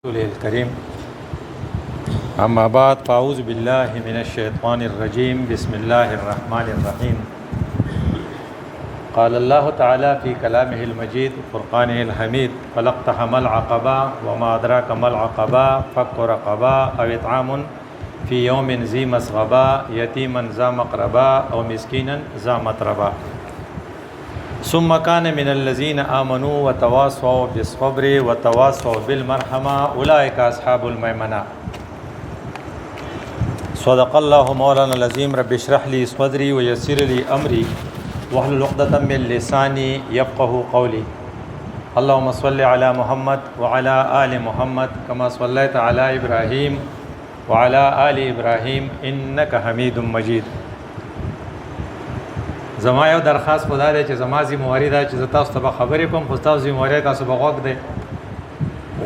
رسوله الكريم أما بعد فأعوذ بالله من الشيطان الرجيم بسم الله الرحمن الرحيم قال الله تعالى في كلامه المجيد فرقانه الحميد فلاقتحم العقبة وما أدراك ما العقبة فك رقبة أو إطعام في يوم ذي مسغبة يتيما ذا مقربة أو مسكينا ذا متربة ثم كان من الذين آمنوا وتواصوا بالصبر وتواصوا بالمرحمة أولئك أصحاب الميمنة صدق الله مولانا العظيم رب اشرح لي صدري ويسر لي أمري واحلل عقدة من لساني يفقه قولي اللهم صل على محمد وعلى آل محمد كما صليت على إبراهيم وعلى آل إبراهيم إنك حميد مجيد. زما یو درخواست خدا دی چې زما ذمہواری ده چې تاسو ته خبرې کوم خو تاسو ذمہواری تاسو به غوږ دی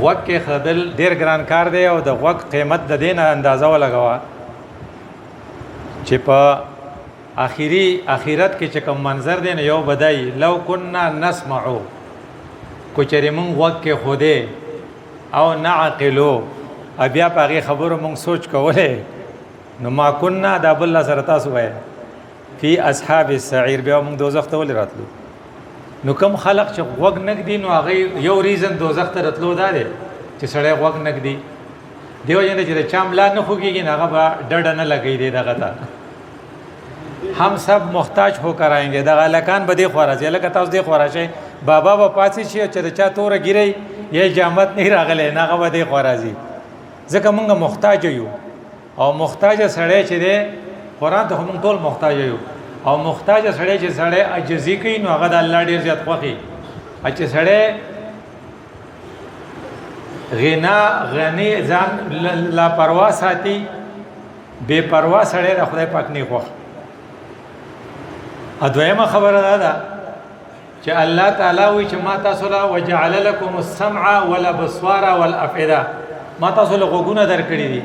غوږ کې خدل ډیر ګران کار دی او د غوږ قیمت د دینه اندازه ولګوه چې په آخرت کې چې کوم منظر دی یو بدای لو كنا نسمعو کو چرې مونږ غوږ کې خوده او نعقلو بیا په هغه خبرو مونږ سوچ کوله نو ما كنا د الله سره تاسو وای فی اصحاب السعیر بیا موږ دوزخ ته ولې راتلو نو کوم خلق چې غوږ نګدي نو هغه یو ریزن دوزخ ته راتلو دا دی چې سړی غوږ نګدي دیو جن چې چاملا نه خوږي نه هغه ډډ نه لګي دی دغه ته هم سب محتاج ہو کر آئیں گے دغه لکان به دی خورا چې لکه تاسو دی خورا شي بابا به پاتې شي چې چا تور ګیری یې جامت نه راغله نه هغه به دی خورا زی ځکه موږ محتاج یو او محتاج سړی چې دی قرآن ته هم ټول محتاج یو او محتاج سړی چې سړی عجزي کوي نو هغه د الله ډیر زیات خوښي چې سړی غنی ځان لا پروا ساتي بے پروا سړی د خدای پاک نه خوښ ادویمه خبره ده چې الله تعالی وی چې ما تاسو لا وجعل لكم السمع والابصار والافئده ما تاسو له غوګونه درکړي دي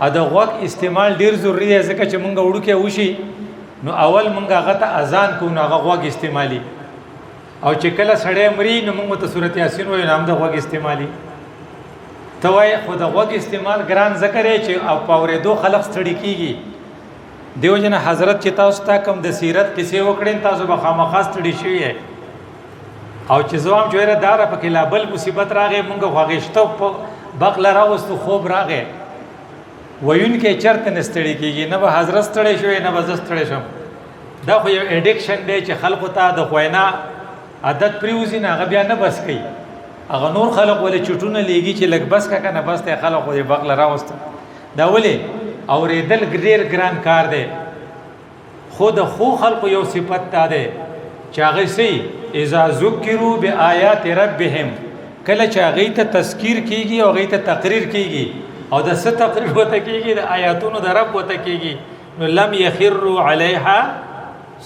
ا د غوږ استعمال ډیر ضروری دی ځکه چې مونږ وړو کې وشي نو اول مونږ هغه ته اذان کو نو هغه غوږ استعمالي او چې کله سړی مري نو مونږ ته سورۃ یاسین وایو نام د غوږ استعمالي ته وای خو د غوږ استعمال ګران ذکر چې او پاورې دو خلق ستړي کیږي دیو جن حضرت چې تاسو ته کوم د سیرت کیسې وکړین تاسو به خامخا ستړي شوي او چې زوام جوړه دار په کې لا بل مصیبت راغې مونږ غوښتو بغل راوستو خوب راغې وین کې چرته نستړي کیږي نه به حضرت ستړي شوی نه به ستړي شم دا خو یو اډیکشن دی چې خلکو ته د خوینا عادت پریوزي نه غبیا نه بس کوي هغه نور خلک ولې چټونه لیږي چې لګ بس کا کنه بس ته خلک یې بغل راوست دا ولې اوریدل ګریر ګران کار دی خود خو خلکو یو صفت تا دی چې هغه سي اذا ذکروا بیاات ربهم کله چې هغه ته تذکیر کیږي او هغه ته تقریر کیږي او د ست تقریر وته کیږي د آیاتونو د رب وته کیږي نو لم يخروا عليها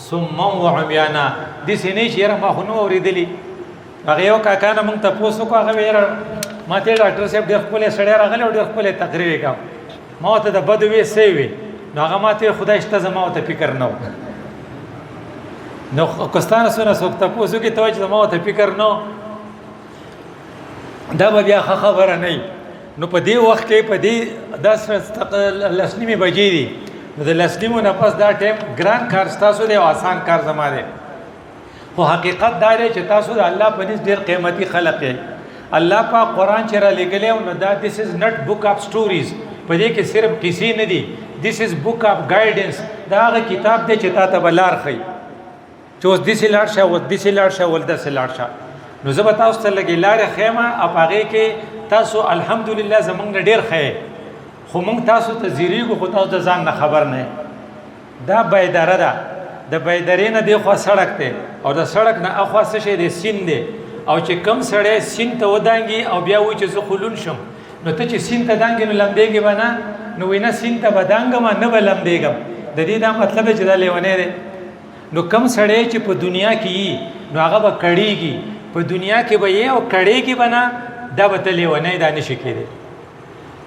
ثم وعميانا د سینې شهر ما خنو اوریدلی هغه یو کاکا نه مونږ ته پوسو کو هغه ویره ماته ډاکټر صاحب ډېر خپل سړی راغلی او ډېر خپل تقریر وکاو ما ته د بدوي سیوي نو هغه ماته خدای شته زما ته فکر نه نو کوستانه سونه څوک ته پوسو کې توجه زما ته فکر نه دا بیا خبره نه نو په دې وخت کې په دې 10 لسنیمه بجې دي نو د لسنیمو نه پس دا ټیم ګران کار تاسو دی او آسان کار زماره خو حقیقت دا دی چې تاسو د الله په نس ډیر قیمتي خلق یې الله پاک قرآن چې را لګلې نو دا this is not book of stories په دې کې صرف کسی نه دی this is book of guidance دا هغه کتاب دی چې تاسو بلار خي چې اوس د سلار شه او د سلار شه ول د سلار شه نو زه به تاسو ته لګی لارې خیمه اپاغه کې تاسو الحمدلله زمونږ ډیر خې خو مونږ تاسو ته زیریږو خو تاسو د ځان نه خبر نه دا بيداره ده د بيدارې نه دی خو سړک ته او د سړک نه اخوا څه شي دی سین دی او چې کم سړی سین ته ودانګي او بیا وای چې زه خلون شم نو ته چې سین ته دانګي نو لمبېږي بنا نو وینا سین ته ودانګم نه ولمبېږم د دې دا مطلب چې دا لیونه دی نو کم سړی چې په دنیا کې نو هغه به کړيږي په دنیا کې به یې او کړيږي بنا دا به تلیونه دا نشي کېږي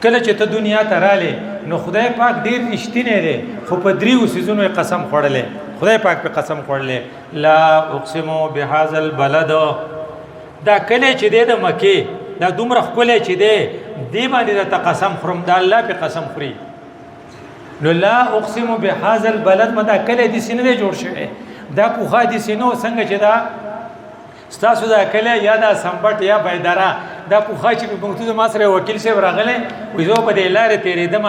کله چې ته دنیا ته رااله نو خدای پاک ډیر رښتینی دی خو په دریو سيزونو قسم خوړلې خدای پاک په قسم خوړلې لا اقسم بهذا البلد دا کله چې د مکه دا دومره ښکلی چې دی دې باندې د قسم خورم د الله په قسم خوري نو لا اقسم بهذا البلد مدا کله دې سینه دی جوړ شوی دا پوخا دې سینو څنګه چې دا ستاسو دا کله یا دا سمبټ یا بایدارا دا پوخا چې په بنګتو ما سره وکیل صاحب راغله وې زه په دې لارې تیرېدم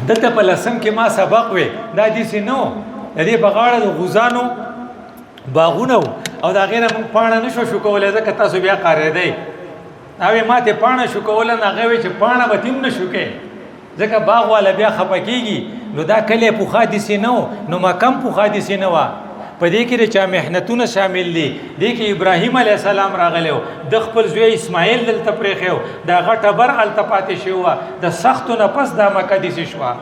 دلته په لسم کې ما سبق وې دا دې سینو د دې بغاړه د غوزانو باغونه او دا غیره مونږ پاڼه نشو شو کولای ځکه تاسو بیا قاره دی او ما ته پاڼه شو کولای نه غوي چې پاڼه به تیم نشو کې ځکه باغ والا بیا خپکیږي نو دا کله پوخا دي سينو نو ما کم پوخا دي سينو په دې کې چې محنتونه شامل دي د کې ابراهيم عليه السلام راغلو د خپل زوی اسماعیل دلته پرېخو دا غټه بر التپاتې شو د سختو نه پس د مکه دي شو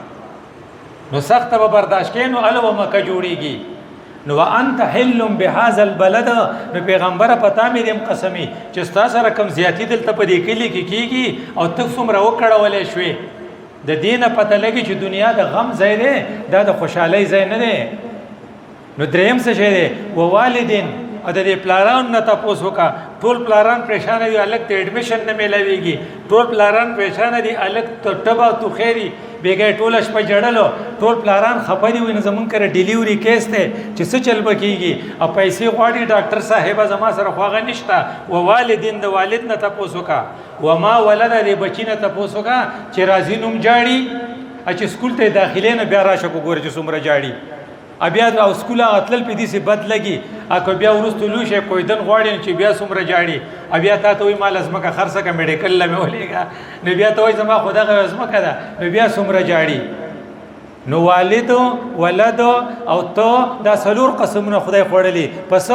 نو سخت به برداشت کینو الو مکه جوړیږي نو انت حل بهذا البلد نو پیغمبر پتا مې دیم قسمی چې تاسو رقم زیاتی دلته په دې کلی کې کیږي او تک څومره وکړولې شوې د دینه پته لګي چې دنیا د غم ځای دی دا د خوشحالي ځای نه دی نو دریم څه شی دی والدین ا د پلاران نه تاسو وکا ټول پلاران پریشان دي الګ ته اډمیشن نه ملويږي ټول پلاران پریشان دي الګ ته ټبا تو خیری بیګه ټول شپه جړلو ټول پلاران خپري ویني زمون کړه ډیلیوري کیس ته چې څه چل بکیږي ا پیسې غواړي ډاکټر صاحب زما سره خواغه نشتا او والدین د والد نه تاسو وکا و ما ولد د بچینه تاسو وکا چې راځي نوم جاړي چې سکول ته داخله نه بیا راشه کو ګور چې څومره جاړي بیا د سکول غتل په دې سي بد لګي اکو بیا ورستو لوشه کوئی دن غواړي چې بیا څومره جاړي بیا تا ته وي مال ازمکه خرڅه کا میډیکل لمه ولېګا نو بیا ته وي زما خدای ازمکه ده نو بیا څومره جاړي نو والد ولد او تو دا سلور قسمونه خدای خوړلي پس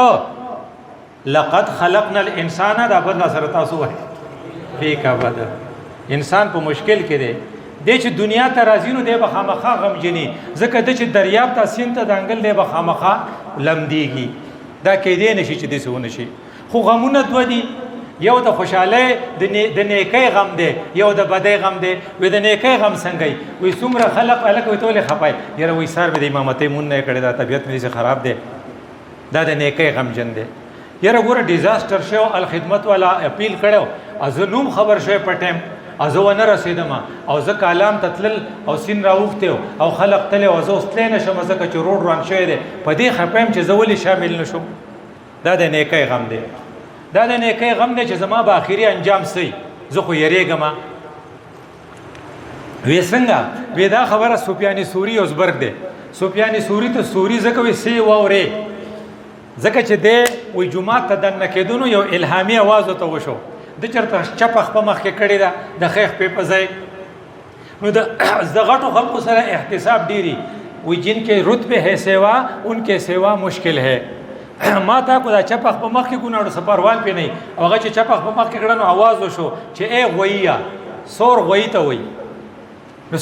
لقد خلقنا الانسان دا بدل سره تاسو وای فیک ابد انسان په مشکل کې دی د چې دنیا ته راځي نو د بخامخه غمجنی ځکه د چې دریاب ته سین ته دانګل د بخامخه لمدیږي دا کې دی نشي چې د سونه شي خو غمونه دوه دي یو د خوشاله د نیکي غم دی یو د بدی غم دی و د نیکي غم څنګه وي څومره خلق الک وي ټول خپای یره وي سر به د امامت مون نه کړی دا طبيعت مې خراب دی دا د نیکي غم جن دی یره ګوره ډیزاستر شو الخدمت والا اپیل کړو ازنوم خبر شوی په ټیم ازو نه رسیدم او زه کالام تتلل او سین راوخته او خلق تل او زه استل نشم زکه چې روډ روان شوی دی په دې خپم چې زولي شامل نشم دا د نیکي غم دی دا د نیکي غم دی چې زما به اخیری انجام سي زه خو یریګم وې څنګه وې دا خبره سفیان سوری اوسبرګ دی سفیان سوری ته سوری زکه وې سی ووري زکه چې دی وې جمعه ته دنه کېدونو یو الهامي आवाज ته وشو د چرته چپخ په مخ کې کړی دا د خیخ په پځای نو د غټو خلکو سره احتساب ډیری وی جن کې رتبه ہے سیوا ان کې سیوا مشکل ہے ما تا کو دا چپخ په مخ کې کو نه سپروان پې نه هغه چې چپخ په مخ کې کړه نو आवाज وشو چې ای غویا سور غوی ته وی نو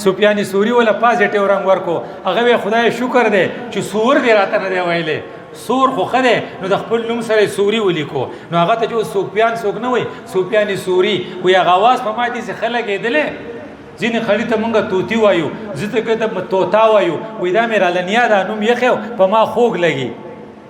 سفیان سوری ولا پازیټیو رنگ ورکو هغه خدای شکر دی چې سور دی راته نه دی ویلې سور خو خده نو د خپل نوم سره سوری ولیکو نو هغه ته چې سفیان څوک نه وي سفیان سوری وي هغه आवाज په ما دي چې خلک یې ځینې خړی ته مونږه توتی وایو زه ته ته توتا وایو وې دا مې را لنیا دا نوم یې خو په ما خوګ لګي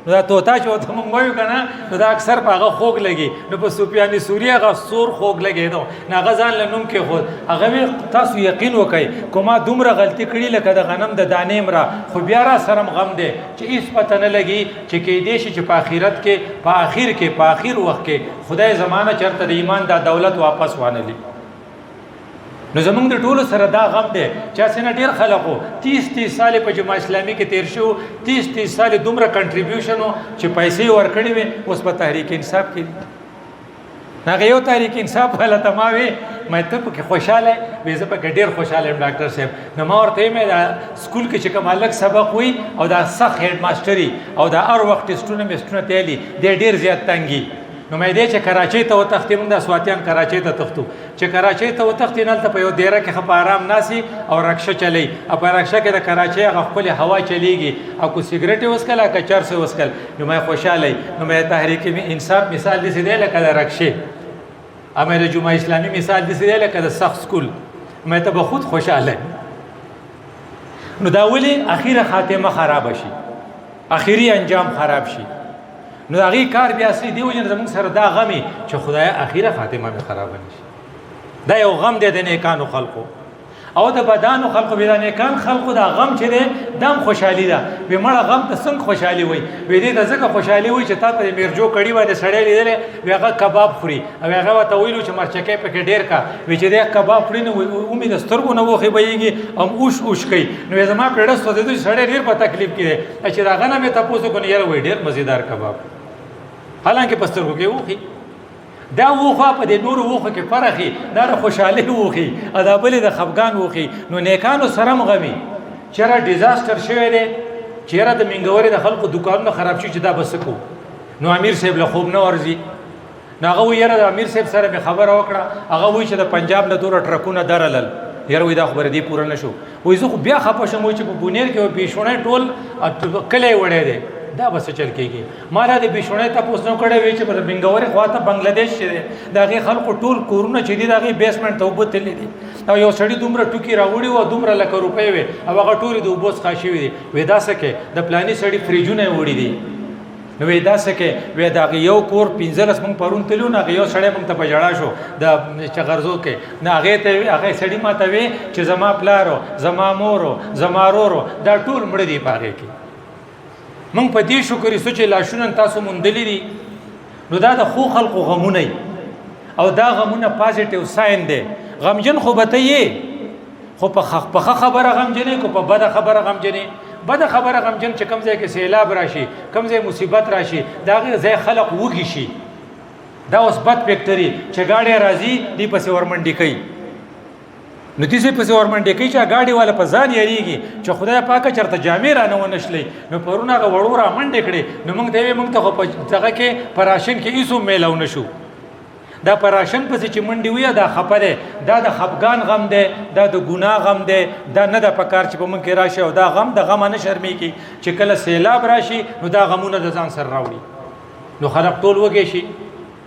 نو دا توتا چې ته مونږ وایو کنه نو دا اکثر په هغه خوګ لګي نو په سفیان سوری هغه سور خوګ لګي نو هغه ځان له نوم کې خو هغه تاسو یقین وکړئ کومه دومره غلطي کړی لکه د غنم د دانې مرا خو بیا را سرم غم دی چې هیڅ پته نه لګي چې کې دې شي چې په آخرت کې په آخر کې په آخر وخت کې خدای زمانہ چرته د ایمان د دولت واپس وانه لي نو زمونږ د ټولو سره دا غم دی چې څنګه ډیر خلکو 30 سال په جماعت اسلامي کې تیر شو 30 سال دومره کنټریبیوشن چې پیسې ورکړي وي اوس په تحریک انصاف کې هغه یو تحریک انصاف ولا تماوي مې ته په خوشاله وې زه په ډیر خوشاله ډاکټر صاحب نو ما ورته مې سکول کې چې کوم الګ سبق وي او دا سخت هډ ماستري او دا هر وخت ټیسټونه مستونه تیلي ډیر زیات تنګي نو مې دې چې کراچۍ ته وتښتې موږ د سواتیان کراچۍ ته تښتو چې کراچۍ ته وتښتې نلته په یو دیره کې خپ آرام ناسي او رکشه چلی او په رکشه کې د کراچۍ هغه خپل هوا چلیږي او کو سیګریټ وسکل او چر سه وسکل نو مې خوشاله نو مې تحریک انصاف مثال دې دی لکه د رکشه امه د جمعه اسلامي مثال دې دی لکه د سخت سکول مې ته به خود خوشاله نو دا ولی اخیره خاتمه خراب شي اخیری انجام خراب شي نو هغه کار بیا اصلي دی وجه زموږ سره دا غمي چې خدای اخیره خاتمه مې خراب نشي. دا یو غم دی د نیکانو خلقو او د بدانو خلقو. به د نیکان خلقو دا غم چې دی دم خوشحالي ده. به مړه غم ته څنګه خوشحالي وي؟ به دې د ځکه خوشحالي وي چې تا په میرجو کړي وای د سړی لیدلې وی هغه کباب خوري او هغه ورته ویلو چې مرچکې پکې ډېر کا وی چې دې کباب خوري نو امید سترګو نه وخی بهږي ام اوش کوي. نو زما پیړه ستو دې سړی ډېر په تکلیف کې دی چې دا غنه مې تاسو کو نه یاره وی ډېر مزیدار کباب حالانکه پسترګو کې وخی. دا وخه په دې نور وخه کې فرقي دا خوشحالي وخي ادا بلې د خفغان وخي. نو نیکانو سره مغمي چیرې ډیزاستر شوی دی چیرې د منګوري د خلکو دکانونه خراب شي چې دا بس کو. نو امیر صاحب له خوب نه ورزي ناغه ویره د امیر صاحب سره به خبره وکړه. هغه وی چې د پنجاب نه دور ټرکونه درلل یاره وی دا خبره دی پوره نشو. وای زه خو بیا خپه شم چې په بونیر کې بيشونه ټول کله وړې دي دا بس چل کېږي. ما را دې بيشونه ته پوښتنه کړې وی چې په منګوري خواته بنگلاديش شه داغه خلکو ټول کورونه چې دي داغه بیسمنت ته وبتلې دي او یو سړی دومره ټوکی راوړي او دومره لک روپۍ وي او هغه ټول د وبوس خاشي وي. وې دا سکه د پلاني سړی فریجونه وړي دي. نو وې دا سکه وې دا یو کور 15 مونږ پرون تلو نه یو سړی مونږ ته پجړا شو د چغرزو کې نه هغه ته هغه سړی ماته وي چې زما پلارو زما مورو زما رورو دا ټول مړ دي پاره کې. مونږ په دې شکر یې چې لاشونه تاسو مونډلې دي. نو دا د خو خلقو غمونه او دا غمونه پازیټیو ساين دي. غمجن خو به ته یې خو په خبره غمجنې کو په بد خبره غمجنې. بد خبره غمجن چې کم ځای کې سیلاب راشي کم ځای مصیبت راشي دا غي ځای خلق وږي شي. دا اوس بد فیکټری چې گاډي راځي دی پسې ورمنډي کوي. نو دې پسې ورمنډي کوي چې گاډي والا په ځان یریږي چې خدای پاک چرته جامې را نه ونشلې. نو پرونه غ وړو را منډې کړي. نو موږ ته موږ ته په ځای کې پراشن کې ایسو میلاو نشو. دا پراشن پسې چې منډي وي دا خپره دا د خفغان غم دی دا د ګناه غم دی دا نه د پکار چې په من کې راشي او دا غم د غم نه شرمې کی چې کله سیلاب راشي نو دا غمونه د ځان سره راوړي. نو خلق ټول وږي شي.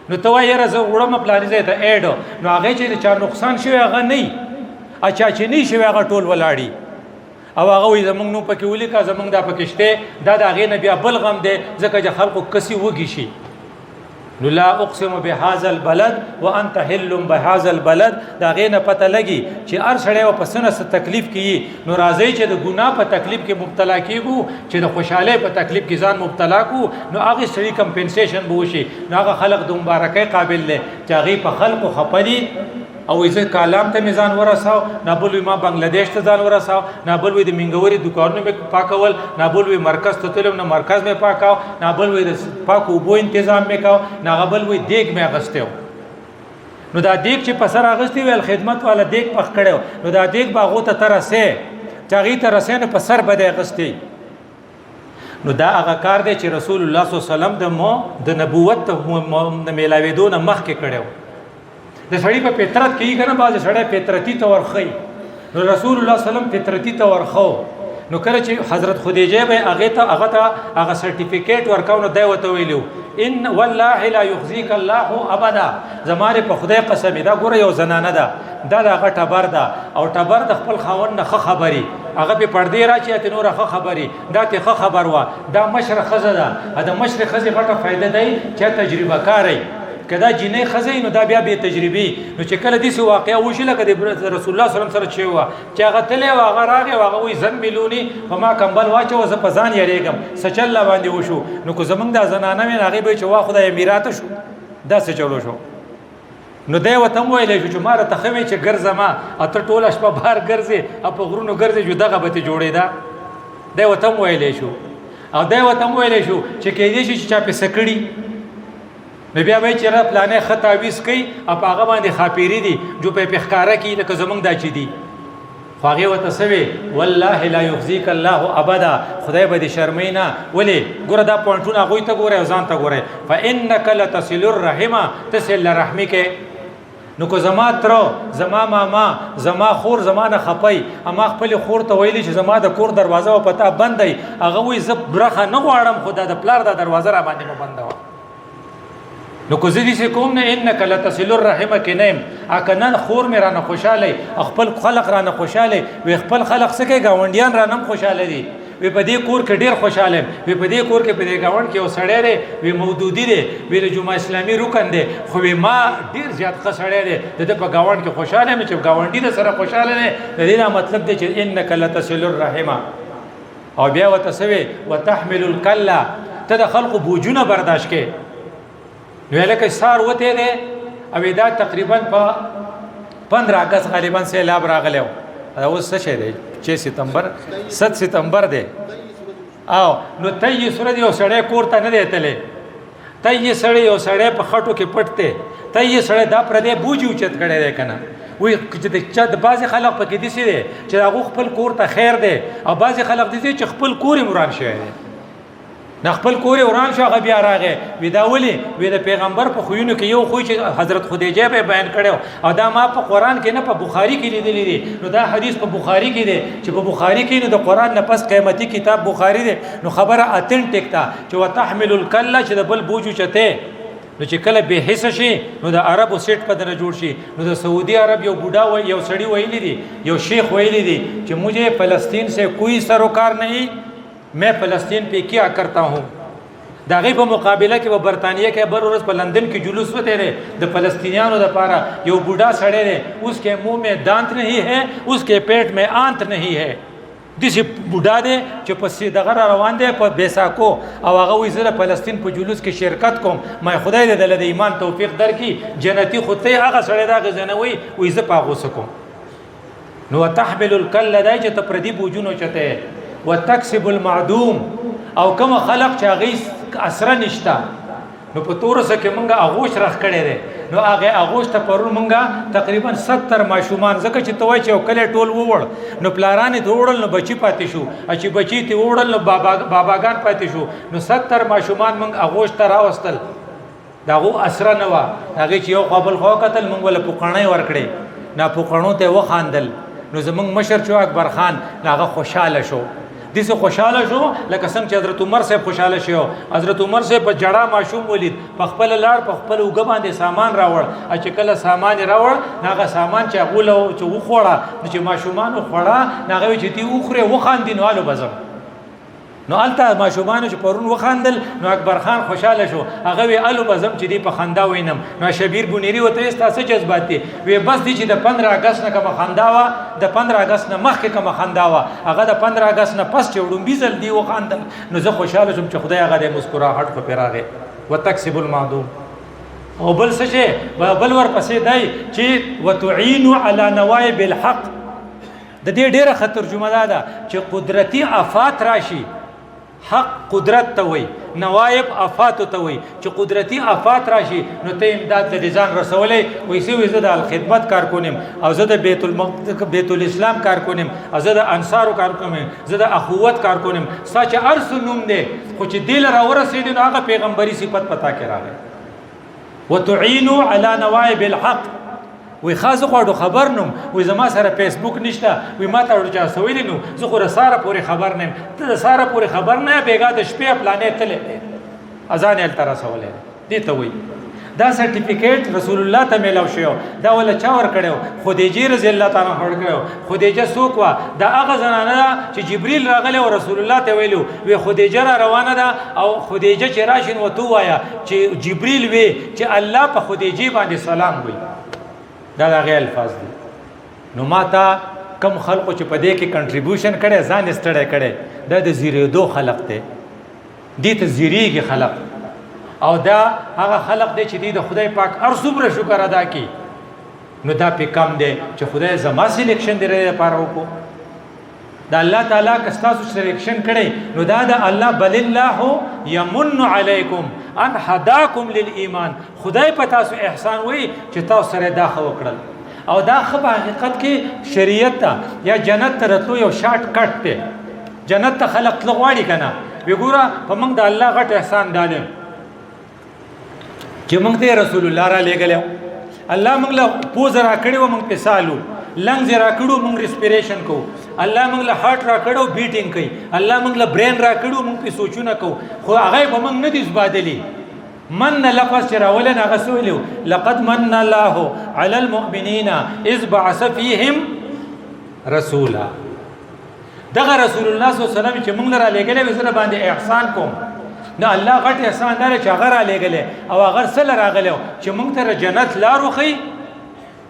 نو ته وایې راځه وړم پلان دې ته اډ نو هغه چې چا نقصان شوی هغه نه اچھا چې نه شوی هغه ټول ولاړی او هغه وي زمونږ نو پکې ولي کا زمونږ د پکشته دا د هغه نه بیا بل غم دی ځکه چې خلکو کسي وږي شي. نو لا اقسم بهذا البلد وانت حل بهذا البلد دا غینه پته لګي چې هر سړی په سنه ست تکلیف کیي. نو راځي چې د ګناه په تکلیف کې مبتلا کیږو چې د خوشاله په تکلیف کې ځان مبتلا کو نو هغه سړي کمپنسیشن بو شي. نو هغه خلق د مبارکۍ قابل له چې هغه په خلقو خپلي او ایزه کالام ته میزان ورساو نابل ما بنگلاديش ته ځان ورساو نابل وي د منګوري دکانونو په پاکول نابل وي مرکز ته تلم نه مرکز مې پاکاو نابل وي د پاکو بو تنظیم میکاو نابل وي دیګ مې اغستیو. نو دا دیګ چې پسر اغستی ویل خدمت والا دیګ پخ کړو نو دا دیګ باغو ته ترسه چاغي ترسه نه پسر بده اغستی. نو دا هغه کار دی چې رسول الله صلی الله علیه وسلم د نبوت ته میلاویدونه مخ کې کړو. د سړی په فطرت کې کنه باز سړی فطرتي تور خي. نو رسول الله صلی الله علیه وسلم فطرتي تور خو. نو کله چې حضرت خدیجه به هغه سرټیفیکیټ ورکاو نو دی وته ویلو ان والله لا يخزيك الله ابدا. زماره په خدای قسم دا ګوره یو زنانه ده دا هغه ټبر ده او ټبر د خپل خاوند نه خبري هغه په پردې راچې ته نور خبري دا ته خبر وا دا مشر خزه ده دا مشر خزه غټه فائدہ دی چې تجربه کاری کدا جنې خزې نو دا بیا به تجربي. نو چې کله دې واقعیا وشي لکه د رسول الله صلی الله علیه وسلم سره چې وا چې هغه تلې واغه راغی واغه وي زن ملونی فما کمبل واچو ز پزان یریګم سچل باندې وشو. نو کو زمنګ دا زنانه مې هغه به چې وا خدای میراث شو دا څه چلو شو. نو دی وته ویلې چې ماره تخوي چې ګرځما اته ټول شپه بهر ګرځي په غرونو ګرځي جو دغه به جوړې دا دی وته ویلې شو او دی وته ویلې شو چې کې دې چې چا په سکړی نو بیا وای چې را پلانې خطاویس کوي اپ هغه باندې خاپيري دي جو په پخکارا کې لکه زمنګ دا چي دي خو هغه وته سوي والله لا يخزيك الله ابدا. خدای به دې شرمینا ولی ګوره دا پوینټونه غوي ته ګوره ځان ته ګوره فانك لتصل الرحم تصل رحمي کې. نو کو زما تر زما ماما زما خور زما نه خپي اما خپل خور ته ویلي چې زما د کور دروازه او پتا بندي هغه وي زب برخه نه غواړم خدا د پلار د دروازه را باندې مو بندوا. نو کو زدي سه کوم نه انک لتصل الرحم کنیم اکنن خور مې را نه خوشاله خپل خلق را نه خوشاله وي خپل خلق سکه گاونډیان را نه خوشاله دي وی په دې کور کې ډیر خوشاله وی په دې کور کې په دې گاوند کې وسړی دی وی مودودی دی وی د جمعه اسلامي رکن دی خو وی ما ډیر زیات خسړی دی د په گاوند کې خوشاله مې چې گاونډي د سره خوشاله نه د دې مطلب دی چې انک لتصل الرحم او بیا وتسوي وتحمل الكلا ته د خلق بوجونه برداشت کې نو لکه سار وته دی او دا تقریبا په 15 اگست غالبا سیلاب راغلی دا اوس څه شی دی 6 ستمبر 7 ستمبر دی او نو تې سره یو سړی کور ته نه دی تللی تې سړی یو سړی په خټو کې پټته تې سړی دا پر دې بوجي اوچت کړي دی کنه وی چې د بعض خلک په کې دي چې هغه خپل کور ته خیر دی او بعض خلک دي چې خپل کور مران شوی دی نه خپل کور وران شو هغه بیا راغی وی دا ولی وی د پیغمبر په خوینو کې یو خو چې حضرت خدیجه به بیان کړو او دا ما په قران کې نه په بخاری کې لیدلی دي نو دا حدیث په بخاری کې دی چې په بخاری کې نو د قران نه پس قیمتي کتاب بخاری دی نو خبره اتنټیک تا چې وتحمل الکل چې د بل بوجو چته نو چې کله به حصہ شي نو د عربو سیټ په دنه جوړ شي نو د سعودي عرب یو بوډا و یو سړی ویلی دی یو شیخ ویلی دی چې مجھے فلسطین سے کوئی سروکار نہیں میں فلسطین پہ کیا کرتا ہوں دا غي په مقابله کې په برتانیې کې بر ورځ په لندن کې جلوس وته لري د فلسطینیانو لپاره یو بوډا سړی دی اس کے منہ میں دانت نہیں ہے اس کے پیٹ میں آنت نہیں ہے دسی بوډا دی چې په سیدغه روان دی په بیساکو او هغه وې زره فلسطین په جلوس کې شرکت کوم مې خدای دې د ایمان توفیق درکې جنتی خدای هغه سړی دا غزنوي وې ز پاغو سکو نو تحمل الکل دای چې ته پردي بوجونو چته وتكسب المعدوم او کوم خلق چې هغه اسره نشتا نو په تورسه کې مونږه اغوش رخ کړي دي نو هغه اغوش ته پرون مونږه تقریبا 70 ماشومان زکه چې توای چې کله ټول ووړ نو پلارانې دوړل نو بچی پاتې شو چې بچی ته ووړل نو باباګان پاتې شو نو 70 ماشومان مونږ اغوش ته راوستل داغو اسره نه و هغه چې یو قابل خو قتل مونږ ول پوکړنې ور کړې نه پوکړنو ته وخاندل نو زمونږ مشر چې اکبر خان هغه خوشاله شو دسه خوشاله شو لکه څنګه چې حضرت عمر صاحب خوشاله شو حضرت عمر صاحب په جړه ماشوم ولید په خپل لار په خپل وګ باندې سامان راوړ چې کله سامان راوړ هغه سامان چې غولو چې وخوړه چې ماشومان وخوړه هغه چې تی وخره وخاندینوالو بزم نو الته ماشومان چې پرون وخاندل نو اکبر خان خوشاله شو هغه وی الو بزم چې دی په خندا وینم نو شبیر بونیری وته تاسو جذبات دي وی بس دي چې د 15 اگست نه کوم خندا وا د 15 اگست نه مخکې کوم خندا وا هغه د 15 اگست نه پس چوډم بیزل دی وخاندل نو زه خوشاله شوم چې خدای هغه د مسکراهټ خو پیراغه وتکسب المعدوم او بل څه شي بل ور پسې دی چې وتعين على نوائب الحق د دې ډیره خطر جمله ده چې قدرتي آفات راشي حق قدرت ته وي نوائب آفات ته وي چې قدرتي آفات راشي نو ته امداد د ځان رسولې وې سي زه د خدمت کار کونم او زه د بیت الاسلام کار کونم او زه د انصارو کار کونم زه د اخوت کار کونم سچ ارس نوم دی خو چې دل را ورسېد نو هغه پیغمبري صفت پتا کې راغی وتعينوا على نوائب الحق وی خاص غواړو خبر نوم وی زما سره فیسبوک نشته وی ما ته ورچا سویل نو زه خو ساره پوری خبر نیم ته ساره پوری خبر نه بیګا د شپې پلانې تلې اذان ال تر سوالې دي ته وی دا سرټیفیکیټ رسول الله ته ملو شو دا ولا چا ور کړو خدیجه رضی الله تعالی عنها کړو خدیجه سوق وا دا هغه زنانه چې جبرئیل راغله او رسول الله ته ویلو وی خدیجه را روانه ده او خدیجه چې راشن وته وایا چې جبرئیل وی چې الله په خدیجه باندې سلام وی دا غیر الفاظ دي نو ماتا کم خلقو چې په دې کې کنټریبیوشن کړي ځان استړی کړي دا د زیریدو خلق ته دي ته زیریږي خلق او دا هغه خلق دی چې د خدای پاک هر څومره شکر ادا کوي نو دا په کم دی چې خدای زما سلیکشن دی لپاره وکړو دا الله تعالی کستاسو سلیکشن کړي نو دا د الله بل الله یمن علیکم ان هداکم للایمان خدای په تاسو احسان وی چې تاسو سره دا خو وکړل او دا خو په حقیقت کې شریعت ته یا جنت ته راتلو یو شارټ کټ ته جنت ته خلق لغواړي کنه وګوره په موږ د الله غټ احسان دالم چې موږ ته رسول الله را لګلو الله موږ له پوز را کړو موږ په سالو لنګز را کړو موږ ریسپیریشن کو الله موږ له هارت را کړو بیټینګ کوي الله موږ له برین را کړو موږ په سوچونه کو خو هغه به موږ نه دي زبادلی من لفظ راولن هغه سویلو لقد من الله على المؤمنين اذ بعث فيهم رسولا دغه رسول الله صلی الله علیه وسلم چې موږ را لېږلی وي زه باندې احسان کوم نو الله غټ احسان دی چې هغه را لېږلی او هغه سره راغلی چې موږ ته جنت لار وښیي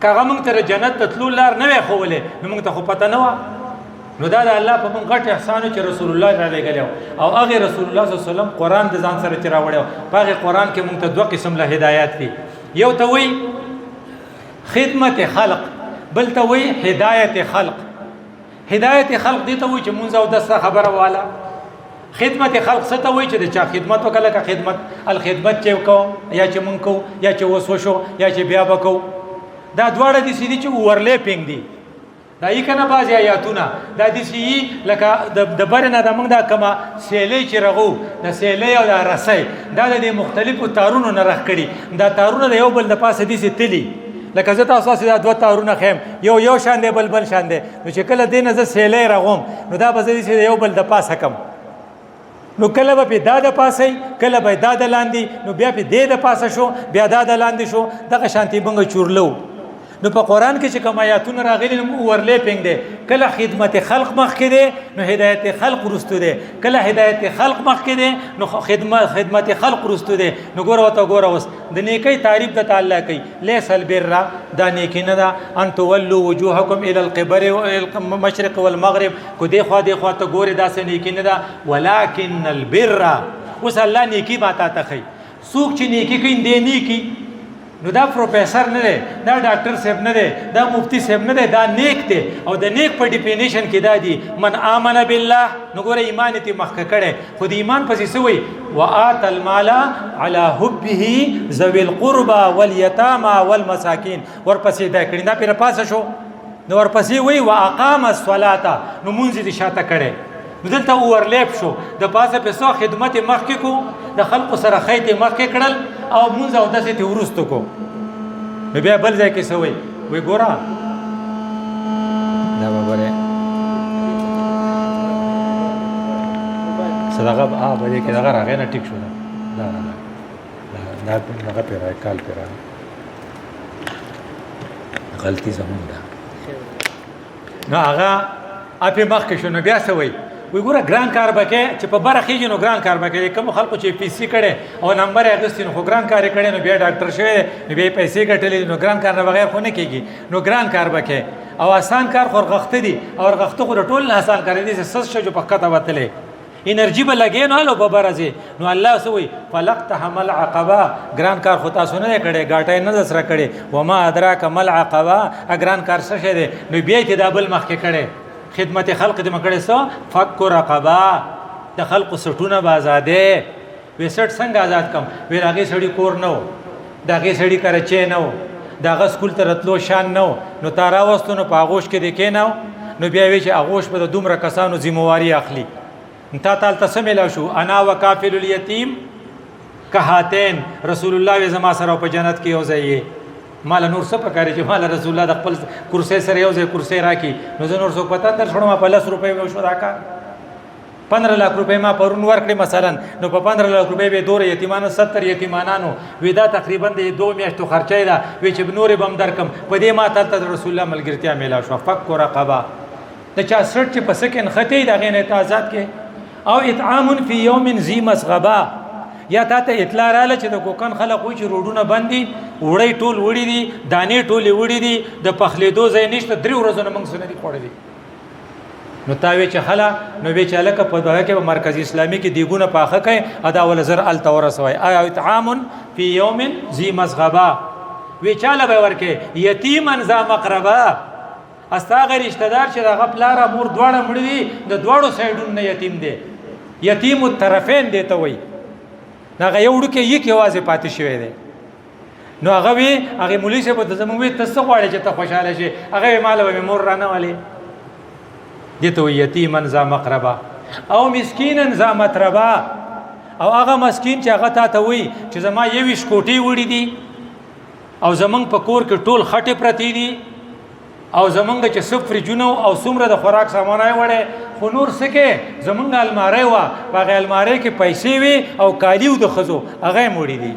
که هغه موږ ته جنت ته تلو لار نه وی ښوولی نو موږ ته خو پته نه وه نو دا د الله په موږ غټ احسان چې رسول الله را لېږلی او هغې رسول الله صلی الله علیه وسلم قرآن د ځان سره چې راوړی په هغې قرآن کې موږ ته دوه قسم له هدایات دي یو ته وایي خدمت خلق بل ته وایي هدایت خلق هدایت خلق دې ته وایي چې مونځ او دسته خبره واله خدمت خلق څه ته وایي چې د چا خدمت وکړه لکه خدمت الخدمت چې کوو یا چې مونږ کوو یا چې اوس وشو یا چې بیا به کوو دا دواړه داسې دي چې اوورلیپینګ دي دا یې که نه بعضې آیاتونه دا داسې یي لکه د برې نه د موږ دا کومه سیلۍ چې رغو د سیلۍ او د رسۍ دا د دې مختلفو تارونو نه رغ کړي دا تارونه د یو بل د پاسه داسې تلي لکه زه تاسو دا دوه تارونه خیم یو شان دی بل شان دی نو چې کله دې نه زه سیلۍ رغوم نو دا به زه د یو بل د پاسه کم نو کله به پې دا د پاسه کله به دا د لاندې نو بیا پې دې د پاسه شو بیا دا د لاندې شو دغه شانتې موږ چورلو نو په قرآن کې چې کوم آیاتونه راغلي نو اوورلیپینګ دی کله خدمت خلق مخکې دی نو هدایت خلق وروستو دی کله هدایت خلق مخکې دی نو خدمت خلق وروستو دی نو ګوره ورته ګوره اوس د نیکۍ تعریف د تعالی کوي لیس البر دا نیکي نه ده ان تولوا وجوهکم الی القبر المشرق والمغرب کو دی خوا ته ګورې داسې نیکي نه ده ولکن البر اوس الله نیکي ماته ته ښیي څوک چې نیکي کوي دی نیکي نو دا پروفیسر نه دی دا ډاکټر صاحب نه دی دا مفتی صاحب نه دی دا نیک دی او د نیک په ډیفینیشن کې دا دی من آمن بالله نو ګوره ایمان یې مخکې کړی خو د ایمان پسې څه وایي وآت المال على حبه ذوي القربى واليتامى والمساکین ورپسې دا کړي دا پرې پاسه شو نو ورپسې وایي واقام الصلاة نو مونځ یې شاته کړی نو دلته اوورلیپ شو د پاسه په څو خدمت مخکې کو د خلکو سره خیت مخکې کړل او مونځ او داسې ته وروستو کو نو بیا بل ځای کې څه وایي ګوره دا به ګورې څه دغه به دې کې دغه راغی نه ټیک شو دا دغه پې راغی کال پې راغی غلطي زمونږ ده نو هغه اپې مخکې شو نو بیا څه وایي وی ګوره ګران کار به کې چې په بره خېږي نو ګران کار به کوي کومو خلکو چې پی سي کړی او نمبر یې اخیستی نو خو ګران کار یې کړی نو بیا ډاکټر شوی دی نو بیا یې پیسې ګټلې نو ګران کار نه بغیر خو نه کېږي نو ګران کار به کې او آسان کار خو رغښته دي او رغښته خو د ټول نه آسان کار دی سس شو په ښکته وتلی انرژي به لګې نو هلو په بره ځې نو الله څه وایي فلقتحم العقبه ګران کار خو تاسو نه دی کړی ګاټه یې نه ده سره کړې وما ادراک ما العقبه ګران کار څه شی دی نو بیا یې دا بل مخکې کړی خدمت خلق دې مکړې سو فک رقبه د خلق سټونه به آزادې وې سټ څنګه آزاد کم وې هغې سړي کور نه و د هغې سړي کرچی نه و د هغه سکول ته رتلو شان نه و نو تا راوستو نو په اغوش کې دې کېناو نو بیا وی چې اغوش به د دومره کسانو ذمواري اخلي تا تالته څه میلاو شو انا وکافل الیتیم کهاتین رسول الله وې زما سره په جنت کې یو ځای مال نور څه پکاري چې مال رسول الله د خپل کرسۍ سره یو ځای کرسۍ راکړي نو زه نور څوک پته در شوړم په 10 روپۍ به وشو دا کار 15 लाख روپۍ ما پرون ورکړې مثلا نو په 15 लाख روپۍ به دوره یتیمانو 70 یتیمانانو ودا تقریبا د 2 میاشتو خرچې ده وی چې نورې بم درکم په دې ما ته رسول الله ملګرتیا میلا شو فک رقبه د چا سرت چې په سکن ختی د غینه آزاد کې او اطعام فی یوم ذی مسغبه یا تا ته اطلاع رااله چې د کوکن خلک وایي چې روډونه بند دي وړی ټول وړي دي دانې ټولې وړي دي د پخلېدو ځای نشته 3 ورځو نه موږ څه نه دي خوړلي نو تا وی چې هله نو وی چې هلکه په دغه کې به مرکزي اسلامي کې دیګونه پاخه کوي ادا ول زر هلته ورسوئ آیا اطعام فی یوم ذی مسغبه وی چاله به ورکې یتیما ذا مقربه استا هغه رشته دار چې دغه پلاره مور دواړه مړي دي د دواړو سایډونو نه یتیم دی یتیم الطرفین دی ته وایي هغه یو وړوکی یک یوازې پاتې شوی دی نو هغه وی هغه مولوي صاحب ته زموږ وی ته څه غواړې چې ته خوشحاله شې هغه مال به مور رانه ولې دې ته یتیما ذا مقربه او مسکینا ذا متربه او هغه مسکین چې هغه تا ته وی چې زما 21 کوټې وړي دي او زمونږ په کور کې ټول خټې پرتی دي او زمونږ چې صفر جنو او څومره د خوراک سامانای وړي خو نور سکه زمونږ الماری وا هغه الماری کې پیسې وي او کالیو د خزو هغه موړي دي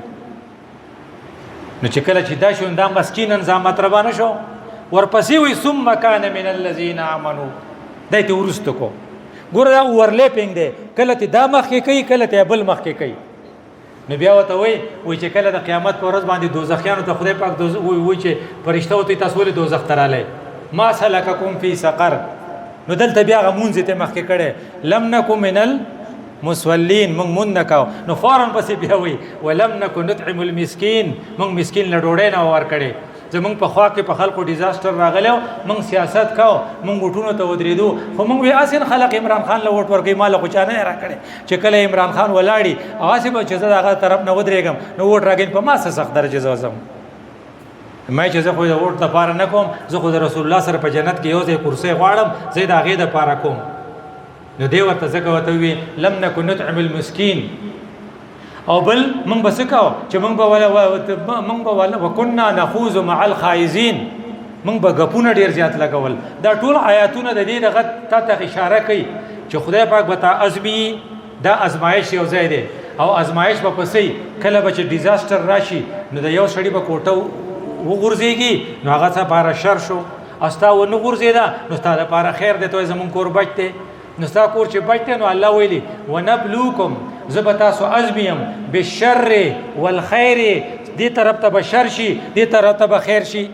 نو چې کله چې دا شو دا مسکینن زامت ربانه شو ورپسې وي ثم کان من الذين امنوا دایته ورستو کو ګوره دا اورلیپینګ دی، کله ته دا مخکې کوي کله ته بل مخکې کوي. نو بیا ورته وایي چې کله د قیامت په ورځ باندې دوزخیانو ته خدای پاک وایي چې فرشته ورته تاسو ولې دوزخ ته رالی، ما سلککم فی سقر. نو دلته بیا هغه مونځ ته مخکې کړی لم نکو من المصلین، موږ مونځ نه کوو. نو فوراً پسې بیا وایي ولم نکو نطعم المسکین، موږ مسکین له ډوډۍ نه ورکړې. زمونږ په خوا کې په خلکو ډیزاسټر راغلی و، موږ سیاست کوو، موږ ووټونو ته ودرېدو، خو موږ وایي هسې خلک عمران خان له ووټ ورکوي، ما له خو چا نه راکړی. چې کله عمران خان ولاړي هغسې به چې زه د هغه طرف نه ودرېږم نو ووټ راکوي، په ما څه سخت درجه زه ځم. ما چې زه خو د ووټ دپاره نه کوم، زه خو د رسول الله سره په جنت کې یو ځای کرسۍ غواړم، زه یې د هغې دپاره کوم. نو دی ورته ځکه ورته ووي لم نکن نطعم المسکین. او بل موږ به څه کوو چې موږ به وکنا نخوض مع الخائزین، موږ به ګپونه ډېر زیات لګول. دا ټول آیاتونه د دې دغه تا ته اشاره کوي چې خدای پاک به تا ازمي، دا ازمایش یو ځای دی او ازمایش به پسې کله به چې ډیزاسټر راشي نو د یو سړي به کوټه وغورځېږي نو هغه څه لپاره شر شو، او ستا ونه غورځېده نو ستا لپاره خیر دی، ته وایې زمونږ کور بچ دی. نو ستا کور چې بچ دی نو الله ویلي ونبلوکم، زه به تاسو ازمیم بالشر والخیر، دې طرف ته به شر شي دې طرف ته به خیر شي.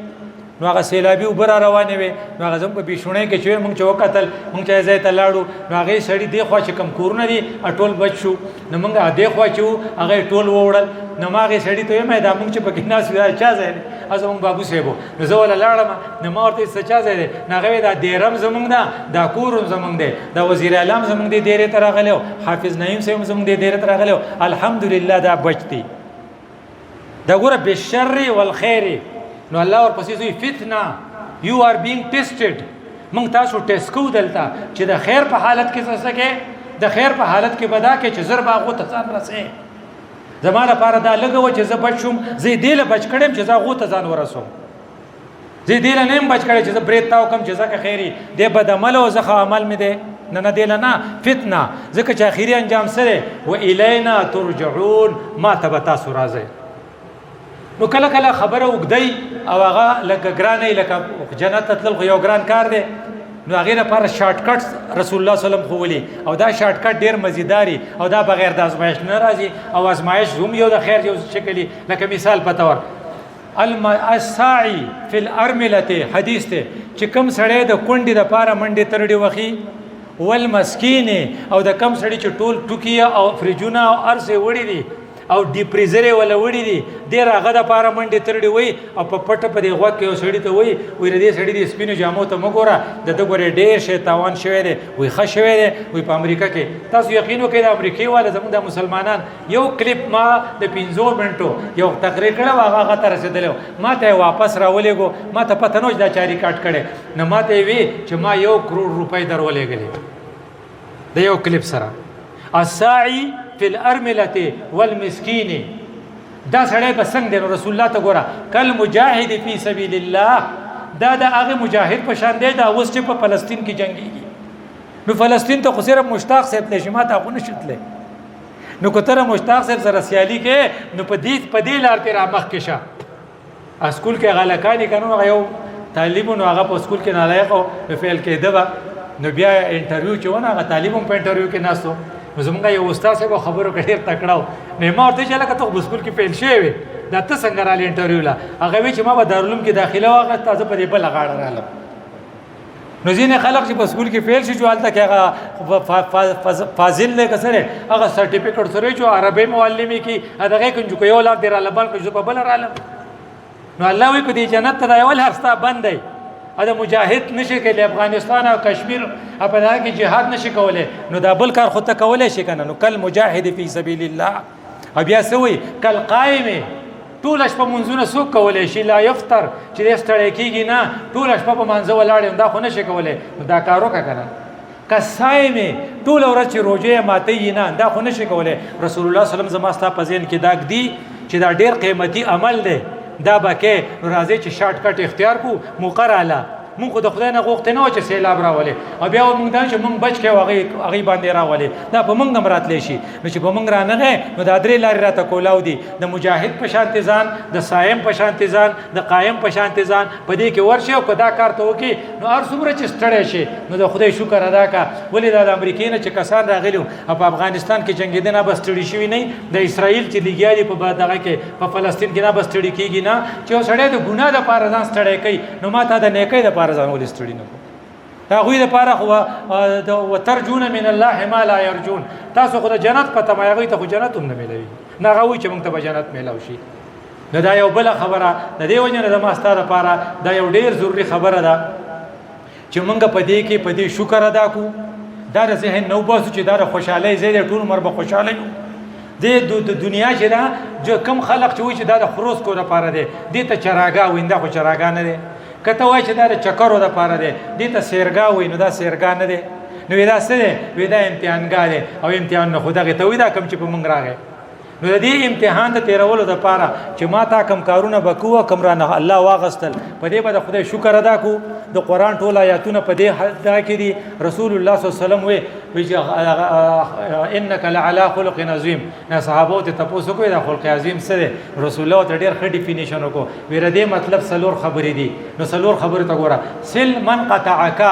نو هغه سیلابي اوبه را روانې وې، نو هغه زموږ په بېشونۍ کې چې موږ چې وکتل، موږ چې ځای ته لاړو نو هغې سړي دې خوا چې کوم کورونه دي ټول بچ شو، نو موږ دې خوا چې وو هغه یې ټول ووړل. نو ما هغې سړي ته وایم دا موږ چې پکې ناست یو دا چا ځای دی؟ زموږ بابو صاحب و. نو زه وله لاړم، نو ما ورته څه چا ځای دی؟ نو هغه وایي دا دیرم زموږ ده، دا کور هم زموږ دی، دا وزیر اعظم زموږ دی دیرې ته راغلی و، حافظ نعیم صاحب زموږ دی دیرې ته راغلی و، الحمدلله دا بچ دی. دا ګوره بالشر والخیر. نو الله ورپسې وایي فتنه you are being tested. موږ تاسو ټیسټ کوو دلته چې د خیر په حالت کې څه کې، د خیر په حالت کې به دا کې چې زر به هغو ته ځان رسې. زما لپاره دا لږه وه چې زه بچ شوم، زه یې دې له بچ کړی یم چې زه هغو ته ځان ورسوم. زه یې دې له نه یم بچ کړی چې زه برید تاو کړم چې ځکه خیر یي دی بد عمل او زه ښه عمل مې دی. نه نه دې له نه، فتنه، ځکه چې اخري انجام څه دی؟ و الینا ترجعون، ما ته به تاسو راځئ. نو کله کله خبره اوږدی او هغه لکه ګرانه لکه جنت ته تلل خو یو ګران کار دی، نو هغې لپاره شارټ کټ رسول الله صلی الله علیه وسلم ښوولي، او دا شارټ کټ ډېر مزیداري او دا بغیر د ازمایش نه راځي، او ازمایش هم یو د خیر یو شکل. لکه مثال په طور الساعي فی الارملة، حدیث دی چې کوم سړی د کونډې دپاره منډې ترډې وخي، والمسکین، او د کم سړي چې ټول ټوکي او فریجونه او هر څه وړي دي او ډیپریزرې ولا وړي دي، ډېر هغه دپاره منډې ترډې وایي او په پټه په دې غوږ کې یو سړي ته وایي وایي د دې سړي د سپینو جامو ته مه ګوره، د ده ګورې ډېر شی تاوان شوی دی، وایي ښه شوی دی. وایي په امریکا کې تاسو یقین وکړئ د امریکې والا زموږ د مسلمانان یو کلیپ ما د 15 منټو یو تقریر کړی و، هغه ته رسېدلی و، ما ته یې واپس راولېږو، ما ته پته نه و چې دا چا ریکارډ کړی. نو ما ته یې وی چې ما 1 کروڑ روپۍ در ولېږلې د یو کلیپ سره. الساعي فی الارملة والمسکین، دا سړی به څنګه دی؟ نو رسول الله ته ګوره کل مجاهد فی سبیل الله، دا د هغه مجاهد په شان دی دا اوس چې په فلسطین کې جنګېږي. نو فلسطین ته خو صرف مشتاق صاحب تلی شي، ما ته خو نه شي تلی. نو که ته مشتاق صاحب سره سیالي کې نو په دې لار کې رامخکې شه. اسکول کې هغه هلکان یې که نو هغه یو طالب نو هغه په اسکول کې نالایق و فیل کېده به، نو بیا انټرویو چې و نو هغه طالب هم په انټرویو کې ناست و. نو زمونږ یو استاد صاحب خبرو کې ډېر تکړه و، نو ما ورته ویل چې هلکه ته خو په سکول کې فیل شوی وې، دا ته څنګه رالې انټرویو له؟ هغه وایي چې ما به دارالعلوم کې داخله واخیسته، زه په دې بله غاړه رالم. نو ځینې خلک چې په سکول کې فیل شي چې هلته کې هغه فاضل دی که څه دی، هغه سرټیفیکټ سره چې عربۍ معلمي کي دغې کې چې یو لار دې راله بل کړي زه په بله رالم. نو الله وایي که دې جنت ته دا یو لار ستا بند دی، دا مجاهد نشي کولی افغانستان او کشمیر په دغه کې جهاد نشي کولی، نو دا بل کار خو ته کولی شي که نه. نو کل مجاهد فی سبیل الله. او بیا څه وایي کل قائم، ټوله شپه منځونه څوک کولی شي؟ لا یفتر، چې دی ستړی کېږي نه، ټوله شپه په مانځه ولاړ یم، دا خو نشي کولی. نو دا کار وکړه که نه. که صایم، ټوله ورځ چې روژې ماتوي نه، دا خو نشي کولی. رسول الله صلی الله علیه وسلم زما ستا په ذهن کې دا ږدي چې دا ډېر قیمتي عمل دی، دا به کې. نو راځئ چې شارټ کټ اختیار کړو، موقع راله مونږ خو د خدای نه غوښتنه نه و چې سیلاب راولي او بیا مونږ دا چې مونږ بچ کړو هغه باندې راولي دا په مونږ هم راتلی شي نو چې په مونږ رانغی نو دا درې لارې راته کولاو دي د مجاهد په شانتې ځان د صایم په شانتې ځان د قایم په شانتې ځان په دې کې ورشي او که دا کار ته وکړي نو هر څومره چې ستړی شي نو د خدای شکر ادا کا ولې دا د امریکې نه چې کسان راغلي او په افغانستان کې جنګېدنه بس ستړي شوي نه د اسرائیل چې لګیا دي په دغه کې په فلسطین کې نه بس ستړي کېږي نه چې یو سړی د ګناه دپاره ځان ستړی کوي نو ما ته د نیکۍ دپاره ځان ولې ستړي نه کړو د هغوی دپاره خو وترجون من الله ما لا یرجون تاسو خو د جنت په تمه هغوی ته خو جنت هم نه میلوي نه هغه وایي چې موږ ته به جنت میلاو شي نو دا یو بله خبره د دې وجې نه زما ستا دپاره دا یو ډېر ضروري خبره ده چې موږ په دې کې په دې شکر ادا کړو دا د ذهن نه وباسو چې دا د خوشحالۍ ځای دی ټول عمر به خوشحاله یو د دنیا چې دا کم خلق چې وایي چې دا د خروس کو دپاره دی دې ته چراګاه وایي دا خو چراګاه نه دی که ته وایي چې دا د چکرو دپاره دی دې ته سیرګاه وایي نو دا سیرګاه نه دی نو دا څه دی وایي دا امتحانګاه دی او امتحان نه خو دغې ته وایي دا کوم چې په موږ راغی نو د دې امتحان ته تیرولو دپاره چې ما تا کم کارونه به کوو کم رانه الله واغستل په دې به د خدای شکر ادا کو د قرآن ټول آیاتونه په دې دا کې دي رسول الله صلی الله علیه وسلم وی انک لعلی خلق عظیم نه صحابو ته تاسو کوی دا خلق عظیم څه دی رسول الله ته ډېر ښه ډیفینیشن وکړو ویره دې مطلب څلور خبرې دي نو څلور خبرې ته ګوره سل من قطعک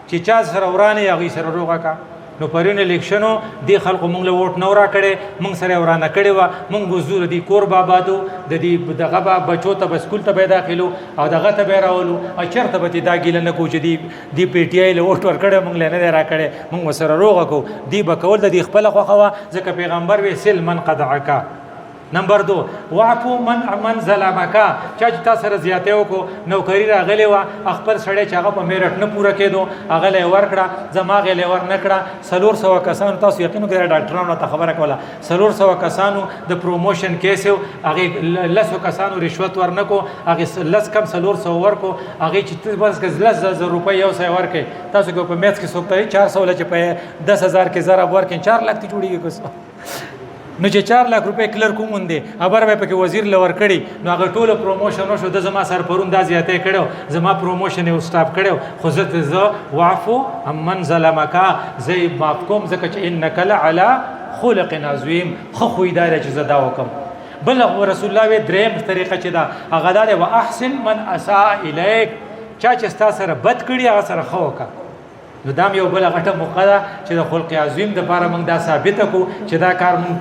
چې چا سره ورانه هغې سره روغه کا نو پرون الیکشنو دی خلکو مونږ له ووټ نه راکړی مونږ سره ورانه کړې وه مونږ حضور دی کور به آبادو د دې دغه به بچو ته به سکول ته به یې داخلو او دغه ته به یې راولو او چېرته به تې دا ګیله نه کوو چې دی پی ټي آی له ووټ ورکړی مونږ له نه دی راکړی مونږ ورسره روغه کوو دی به کول د دې خپله خوښه وه ځکه پیغمبر وی سل من قطعک نمبر 2 واعفو من ظلمکا چا چې تا سره زیاتی وکړو نوکري راغلی وه خپل سړی چې هغه په میرټ نه پوره کېدو هغه له یې ورکړه زما هغې له یې ور نه کړه 400 کسانو تاسو یقین وکړئ ډاکټرانو ته خبره کوله 400 کسانو د پروموشن کیس و هغې 10 کسانو رشوت ور نه کړو هغې 10 کم 400 ورکړو هغې چې بس که 10,000 روپۍ یو ځای ورکړئ تاسو که په میث کې څوک ته 400 له چې په 10,000 کې ضرب ورکړئ 4 لک ته جوړېږي که نو چې 4 لک روپۍ کلر کوم دی خبر به پکې وزیر لور کړي نو هغه ټوله پروموشن وشو د زما سر پرون دا زیاتی کړو زما پروموشن یې سټاپ کړو خو زه واعفو عمن ظلمکا زه یې معاف کوم ځکه چې انک لعلی خلق عظیم خو خوی دا چې زه دا وکم بل رسول الله وی دریم طریقه چې دا هغه دا دی واحسن من اساء الیک چا چې ستا سره بد کړي هغه سره ښه وکړه نو دا یو بله غټه موقع ده چې د خلق عظیم دپاره موږ دا ثابته کړو چې دا کار موږ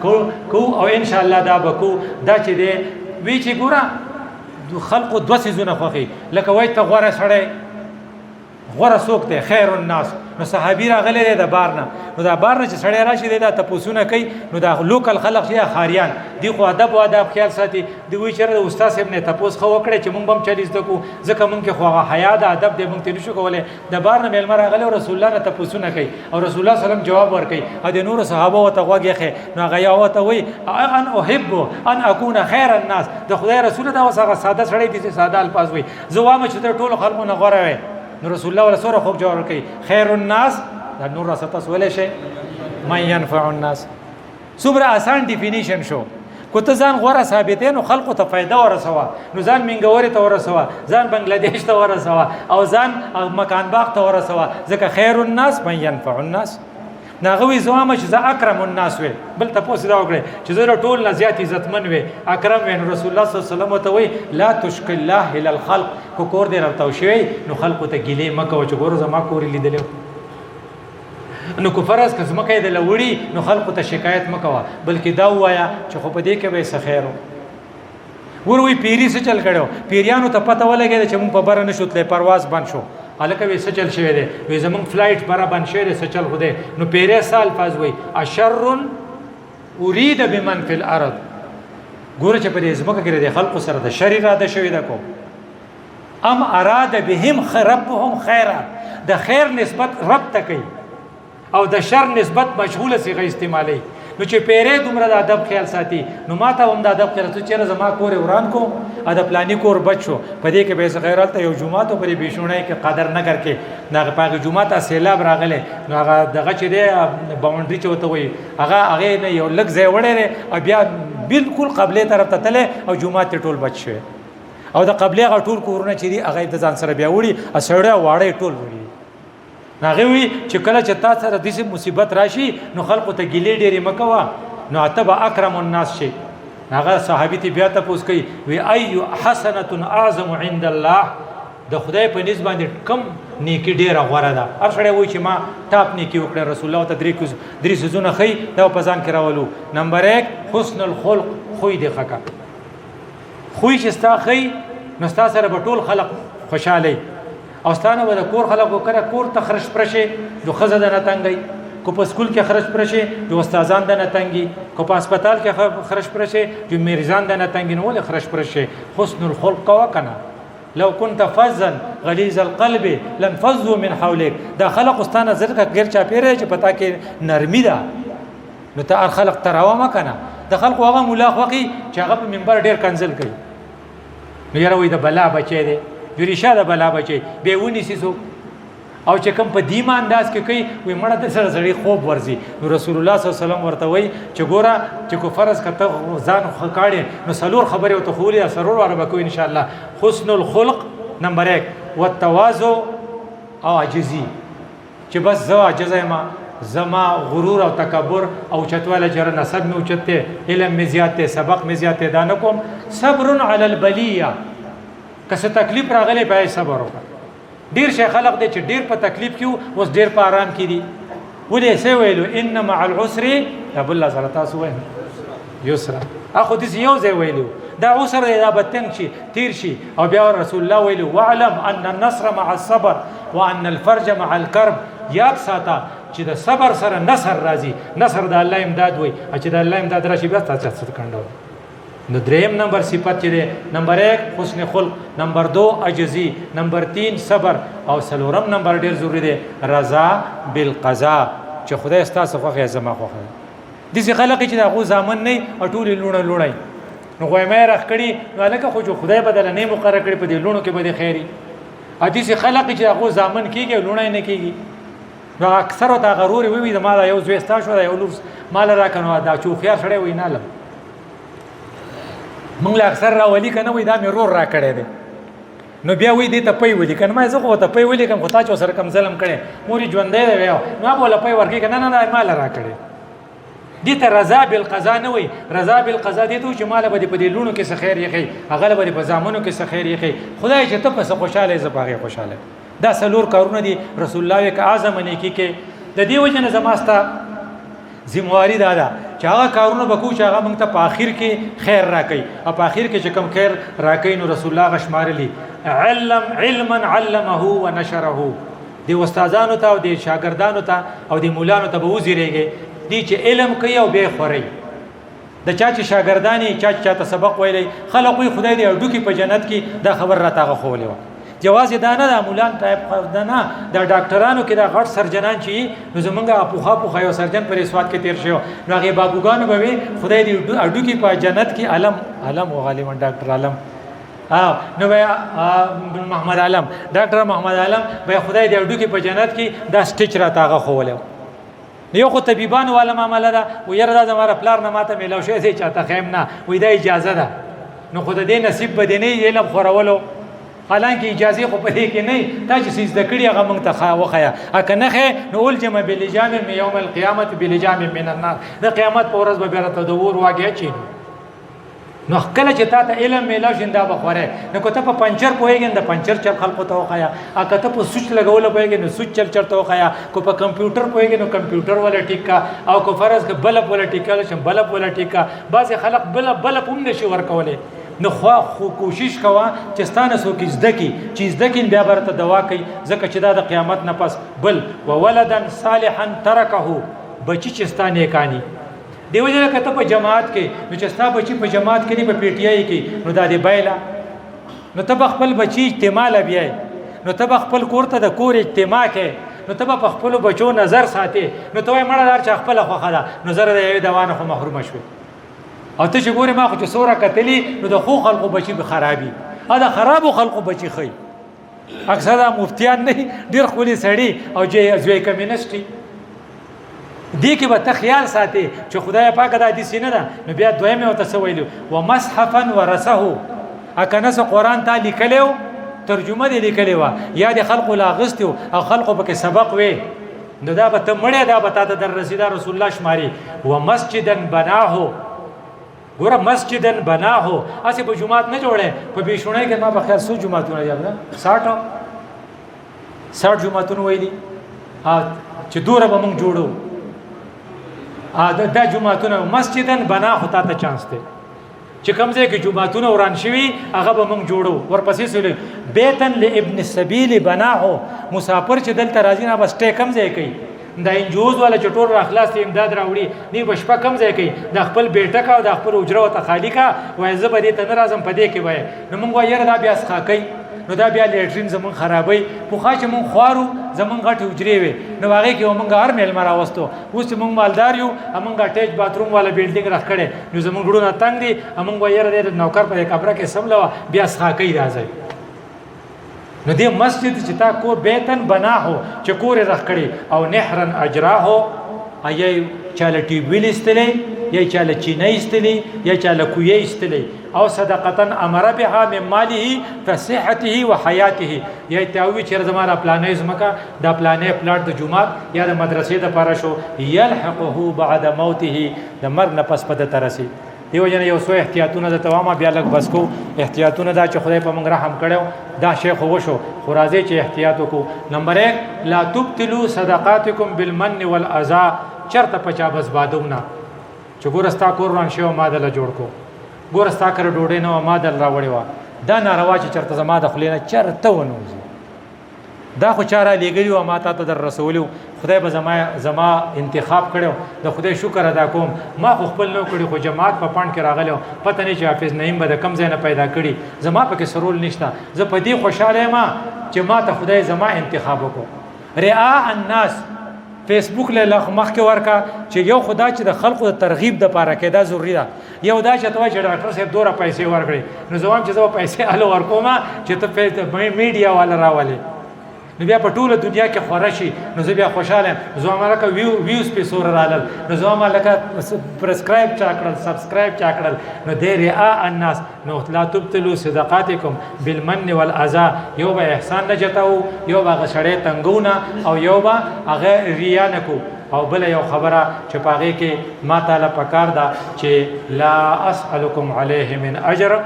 کوو او انشاءالله دا به کوو دا چې دی وی چې ګوره خلقو 2 څیزونه خوښوي لکه وایي ته غوره سړی غوره څوک دی خیر الناس نو صحابي راغلی دی د بار نه نو دا بار نه چې سړی راشي دی دا تپوسونه کوي نو دا لوکل خلق چې خاریان دی خو ادب او آداب خیال ساتي دی وایي چېرې د استاد صاحب نه تپوس ښه وکړی چې موږ به هم چلې زده کړو ځکه موږ کې خو هغه حیا د ادب دی موږ ته نشو کولی د بار نه میلمه راغلی او رسول الله نه تپوسونه کوي او رسول الله صلی جواب ورکوي او د نورو صحابه ورته غوږ ایښی نو هغه یا ورته وایي ان احب ان اکون خیر الناس د خدای رسول دا اوس هغه ساده سړی دی چې ساده الفاظ وایي زه وایم چې تر ټولو خلکو نه غوره وی نو رسول الله ولا سوره خوب جواب کوي خیر الناس دا نور را ستاسو ولې شي من ينفع الناس صبر آسان ډیفینیشن شو کو ته ځان غوره ثابتې نو خلکو ته فایده ورسوه نو ځان منګوري ته ورسوه ځان بنگلاديش ته ورسوه او ځان مکان باغ ته ورسوه ځکه خیر الناس من ينفع الناس ناغوي زوامه چې زه اکرم الناس وي بل تاسو دا وکړئ چې زه ټول نه زیات عزتمن وي اکرم وي رسول الله صلی الله علیه وسلم ته وي لا تشک الله الى الخلق کو کور دې راوتاو شوی نو خلکو ته ګیلې مکه چې ګورو زما کور لیدلې نو کو فرض که زما کې د لوړی نو خلکو ته شکایت مکوه بلکې دا وایا چې خو په دې کې به څه خیر وروي پیری څه چل کړو پیریانو ته پته ولګید چې موږ په بره نشو تللی پرواز بند شو الکه وې څه چل شوی دی وې زمونږ فلایټ بره بند شوی دی څه چل خو دی نو پیری سال الفاظ وایي اشر اريد بمن في الارض ګوره چې په دې ځمکه کې د خلکو سره د شر اراده شوې ده کو ام اراد بهم ربهم خیرا د خیر نسبت رب ته کوي او د شر نسبت مشغوله صيغه استعمالي نو چې پیری دومره د ادب خیال ساتي نو ما ته هم د ادب خیال ساتي چې زما کور وران کو ادب پلاني کور بچو په دې کې به غیرت یو جمعه ته پرې بشونه کې قدر نه کرکې دا پاګه جمعه ته سیلاب راغله نو هغه دغه چې دی باونډري چوته وي هغه نه یو لګ ځای وړي او بیا بالکل قبله طرف ته تله او جمعه ته ټول بچ شوی او د قبلي هغه ټول کورونه چې دي هغه د ځان سره بیا وړي اسړه واړې ټول وړي هغه وی چې کله چې تاسو سره د مصیبت راشي نو خلکو ته ګیلې ډېرې مکوا نو اتبع اکرم الناس شي هغه صحابي ته بیا تاسو کوي وی اي حسنه اعظم عند الله د خدای په نسبت باندې کم نیکی ډیره غوړه ده هر سړی وایي چې ما ټاپ نیکی وکړه رسول الله ته درې سيزونه خي دا په ځان کې راولو نمبر 1 حسن الخلق خوې دی خکا خوې چې ستا خي نو ستا سره به ټول خلق خوشاله او ستانه به د کور خلق وکړه کور ته خرج پرشه د خزه نه تنګي کو په سکول کې خرج پرشه د استادان نه تنګي کو په هسپتال کې خرج پرشه د مریضان نه تنګي نو له خرج پرشه حسن الخلق وکنا لو كنت فظا غليظ القلب لانفضوا من حولك دا خلق استانه زرکه غیر چا پیره چې پتا کې نرمي ده نو ته خلق تراوه ما کنه د خلق هغه مولا خوقي چې هغه په منبر ډیر کنزل کوي نو یاره وې د بلا بچي دي د ریشه د بلا بچي به ونی سيسو او چې کوم په دیمه انداز کې کوي وي مړه د سره زړی خوب ورزي نو رسول الله صلی الله علیه وسلم ورته وای چې ګوره چې کو فرض کته ځان خکاړي نو سلور خبره او ته خولي سرور ور به کوي ان شاء الله حسن الخلق نمبر 1 والتواضع او عجزي چې بس زه عجزه ما زما غرور او تکبر او چتواله جره نسب می اوچته علم می زیاته سبق می زیاته دانه کوم صبر علی البلیه کسه تکلیف راغلی به صبر وکړه ډیر شي خلق دي چې ډیر په تکلیف کې اوس ډیر په آرام کې دي ولې سه ویلو ان مع العسر ابو الله سره تاسو وایي یسرا اخو دې یو ځای ویلو دا عسر دا بتنګ شي تیر شي او بیا رسول الله ویلو واعلم ان النصر مع الصبر وان الفرج مع الكرب یاد ساته چې د صبر سره نصر راځي نصر د الله امداد وي چې د الله امداد راشي بیا تاسو څه کاندو نو دریم نمبر صفت چې دی نمبر 1 حسن خلق نمبر 2 عجزي نمبر 3 صبر او څلورم نمبر ډیر ضروری دی رضا بالقضاء چې خدای ستاسو خوښه زما خوښه دي خلک چې دغه ځامن نه اټول لونه لونای نو غوې مې راخ کړي نو لکه خو خدای بدل نه مقرر کړي په دې لونو کې به دي خیری حدیث خلک چې دغه ځامن کیږي لونای نه کیږي نو اکثر دا غرور وي د مال یو زوي ستا شو دا یو لور مال راکنو دا چوخيار سره ویناله مونږ له اکثر راولي کنه وای دا مې رور را کړی دی نو بیا وای دې ته پي ولي کنه ما زه خو ته پي ولي کوم خدای چا سره کم ظلم کړي موري ژوندې دی ویو نو بوله پي ورکی کنه نه مال را کړی دې ته رضا بالقضاء نه وای رضا بالقضاء دې ته چې مال به په دې لونو کې څه خیر یې هغه به په زامنو کې څه خیر یې خدای چې ته په خوشاله زباغه خوشاله دا سلور کارونه دي رسول الله کې اعظم نیکی کې د دې وجه نه زماستا ذمہواری دا چې هغه کارونه بکو چې هغه موږ ته په اخر کې خیر راکړي او په اخر کې چې کوم خیر راکړي نو رسول الله غشمارلی علما علمه ونشره دی استادانو ته او دی شاګردانو ته او دی مولانو ته به وزیریږي دی چې علم کوي او به خوري د چا چې شاګردانی چا ته سبق ویلي خلقوي خدای دی اډو کې په جنت کې دا خبر را تاغه خولې و جواز دانه د مولان ټایپ دانه د ډاکټرانو کې د غټ سرجنان چې نو زمونږه پوخا یو سرجن پر اسواد کې تیر شو نو هغه بابوګانو به خدای دې اډو کې په جنت کې علم او غالبا ډاکټر علم نو محمد علم ډاکټر محمد علم به خدای دې اډو کې په جنت کې دا سټیچ را تاغه خولې یو خو طبيبانو والا معاملې ده و ير دا زماره پلار نه ماته ملو شي چې چاته خیم نه وې دا اجازه ده نو خدای دې نصیب بده نه علم خورولو حالانکه اجازه خو په دې کې نه تا چې سیز د کړي هغه مونږ ته وخیا اګه نه نو الجم بلجام من يوم القيامه بلجام من النار د قیامت په ورځ به بیرته د ور واګیا چی نو کله چې تا ته علم میلاو شیندا بخوره نو کوته په پنچر پوهیږي د پنچر چل خلکو ته وخیا اګه ته په سوچ لګول پوهیږي نو سوچ چل چرته وخیا کو په کمپیوټر پوهیږي نو کمپیوټر ولا ټیکا او کو فرض ک بلب ولا ټیکا لشم بلب ولا ټیکا بعض خلک بلب هم نشي ورکولې نو خو کوشش کوا چې ستانه سو کې زده کی چې زده کی بیا برته دوا کوي ځکه چې دا د قیامت نه پس بل وولدا صالحا ترکه بچی چې ستانه کانی دیو جره کته په جماعت کې نو چې ستا بچی په جماعت کې نه په پیټیای کې نو دا دی بایلا نو ته خپل بچی اجتماع لبیای نو ته خپل کور ته د کور اجتماع کې نو ته په خپل بچو نظر ساتي نو ته مړه دار چې خپل خوخه ده نظر د دوانه خو محروم شوی او ته چې ګوره ما خو چې سوره کتلی نو د خو خلقو بچي به خرابي دا خرابو خلقو بچي خي اکثره مفتیان نه ډیر خولي سړی او چې زوی کمینسټي دې کې به ته خیال ساتي چې خدای پاک دا حدیث نه ده نو بیا دویمه او تسویل و مصحفا ورثه اکنه سه قران ته لیکلو ترجمه دې لیکلې و یا د خلق لا غستو او خلق په کې سبق وې نو دا به ته مړې دا به ته در رسیدا رسول الله شماري و مسجدن بناه ګوره مسجدن بناه اسی په جمعات نه جوړه په بشونه کې ما په خیر سو جمعاتونه یاد 60 جمعاتونه ویلي چې دوره به موږ جوړو دا جمعاتونه مسجدن بناه ته ته چانس دی چې کوم ځای کې جمعاتونه وران شوي هغه به موږ جوړو ورپسې سره بیتن لابن السبيل بناه مسافر چې دلته راځي نه بس ټیک کم ځای کوي دا انجوز والا چټور اخلاص ته امداد راوړي نه بشپا کم ځای کوي د خپل بیٹه کا او د خپل اجره او تخالی کا وای زه به دې ته ناراضم پدې کې وای نو موږ وایره دا بیا ښه کوي نو دا بیا لیټرین زمون خرابوي پوخا چې مونږ خوارو زمون غټ اجري وي نو هغه کې مونږ هر میل مرا واستو اوس مونږ مالدار یو مونږ اٹیچ باتروم والا بلډینګ راخ کړي نو زمون ګړو نه تنگ دي مونږ وایره دې نوکر په کبره کې سملوا بیا ښه کوي راځي نو دې مسجد چې تا کو بیتن بناهو چې کور راخ کړي او نهرن اجراهو اي چاله ټي ویل استلې یا چاله چینه استلې یا چاله کوی استلې او صدقتن امر بها من ماله فصحته وحياته یا تاوی چې زماره پلانې زمکا دا پلانې پلاټ د جمعات یا د مدرسې د پاره شو يلحقه بعد موته د مرګ نه پس پد ترسي دیو جن یو سو احتیاطونه د توامه بیا لګ بس کو احتیاطونه دا چې خدای په موږ رحم کړو دا شیخ وشو خو راځي چې احتیاط وکړو نمبر 1 لا تبتلوا صدقاتکم بالمن والاذى چرته پچا بس بادونه چې ګورستا قرآن شو ما دل جوړ کو ګورستا کر ډوډۍ نو ما دل راوړی و دا ناروا چې چرته زما د خلینه چرته ونوځي دا خو چاره لګلی و ما ته در رسولو خدای به زما انتخاب کړو د خدای شکر ادا کوم ما خو خپل نو کړی خو جماعت په پاند کې راغلو پته نه چې حافظ نعیم به د کم ځای نه پیدا کړي زما په کې سرول نشته زه په دې خوشاله ما چې ما ته خدای زما انتخاب وکړو رعاء الناس فیسبوک له مخ کې ورکا چې یو خدا چې د خلقو د ترغیب د پاره کې دا ضروری ده یو دا چې توای چې ډاکټر صاحب دوره پیسې ورکړي نو زوام چې زو پیسې الو ورکوما چې ته میډیا والا راولي نو بیا په ټوله دنیا کې خورشي نو زه بیا خوشاله زوام لکه ویوز په سور رالل نو زوام لکه پرسکرایب چا کړل سبسکرایب چا کړل نو د رعاء الناس نو لا تبتلوا صدقاتکم بالمن والاذى یو به احسان نه جتاو یو به غشړې تنګونه او یو به هغه ریا نکو او بل یو خبره چې پاغه کې ما تعالی پکار دا چې لا اسالکم علیه من اجر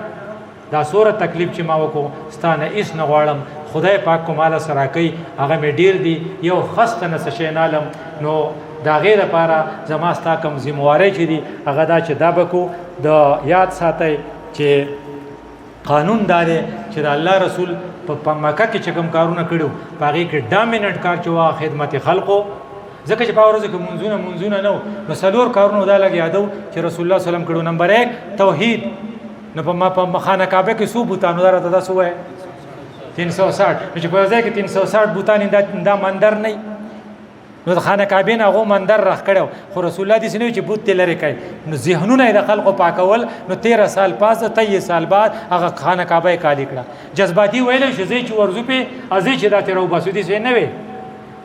دا سوره تکلیف چې ما وکړو ستانه ایس نه غواړم خدای پاک کوماله سره کوي هغه مې ډیر دی یو خسته نه شینالم نو دا غیر لپاره زما ستا کوم ذمہواری چې دی هغه دا چې دا بکو د یاد ساتي چې قانون دار چې د الله رسول په مکه کې چې کوم کارونه کړو پاغه کې ډامیننٹ کار چې وا خدمت خلقو ځکه چې په ورځ کې منځونه نو څلور کارونه دا لګي یادو چې رسول الله صلی الله علیه وسلم کړو نمبر 1 توحید نو په مخانه کعبه کې سو بوتانو درته دا سو 360 چې په ځای کې 360 بوتان دا مندر نه نو د خانه کعبه نه غو مندر راخ کړو خو رسول الله دې سنوي چې بوت لري کوي نو ذهنونه د خلقو پاکول نو 13 سال پاس 23 سال بعد هغه خانه کعبه کالی کړه جذباتي ویل شي چې ورزو په ازي چې دا تیرو باسودي سي نه وي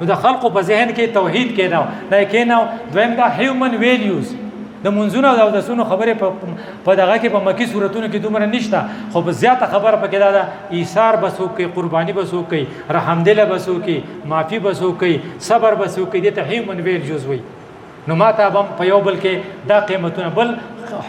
نو د خلقو په ذهن کې توحید کې نه کې نه دویم دا هیومن ویلیوز د منځونو او د سونو خبره په دغه کې په مکی صورتونو کې دومره نشته خو په زیاته خبره پکې دا ایثار بسو کې قرباني بسو کې رحم دل بسو کې معافي بسو کې صبر بسو کې د هیومن ویلیوز وي نو ماته بم په یو بل کې دا قیمتونه بل